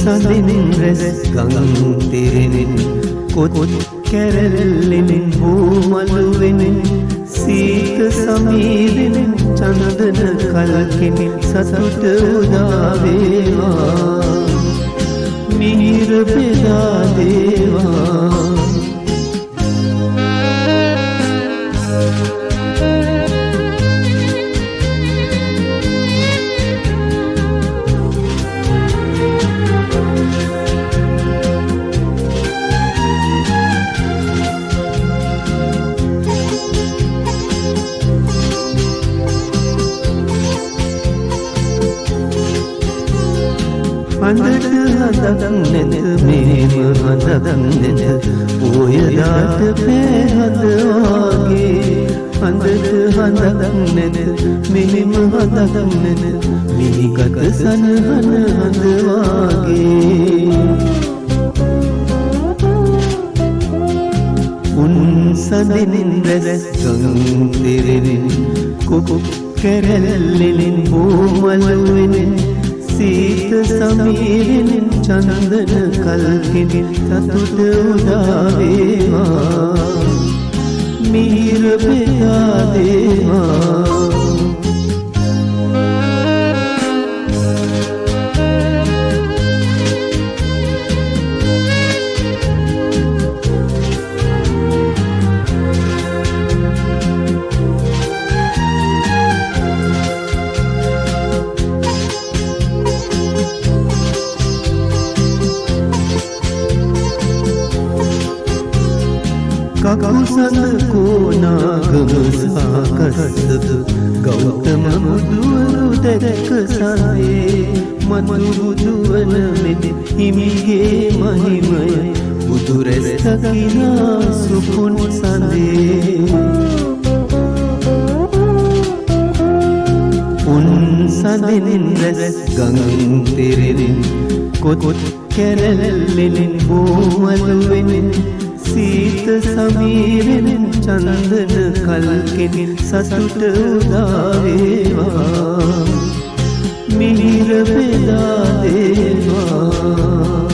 සඳින් රැස් ගඟන් තෙරෙනින් කොත් කැරැල්ලෙනින් බෝමළුවෙනින් සීත සමීරෙනින් චන්දන කල්කෙනින් සතුට උදා වේවා මිහිර බෙදා දේවා හඳට හඳක් නැත මේම හඳක් නැත පොයදාට පෑහද වාගේ හඳට හඳක් නැත මෙහෙම හඳක් නැත මිහිකත සනහන හඳ වාගේ උන් සඳින් රැස් ගඟන් තෙරෙනින් කොක් කැරැල්ලෙනින් බෝමළුවෙනින් සීත සමීරෙනින් චන්දන කල්කෙනින් සතුට උදා වේවා මිහිර බෙදා දේවා කකුසඳ කෝනාගම සාකස්සද ගෞතම බුදුවරු දැක සරේ මතු බුදුවන මෙද හිමිගේ මහිමය බුදු රැස් දකිනා සුපුන් සඳේ උන් සඳින් රැස් ගඟන් තෙරෙනින් කොත් කැරැල්ලෙනින් බෝමළුවෙනින් සීත සමීරෙනින් චන්දන කල්කෙනින් සතුට උදා වේවා මිහිර බෙදා දේවා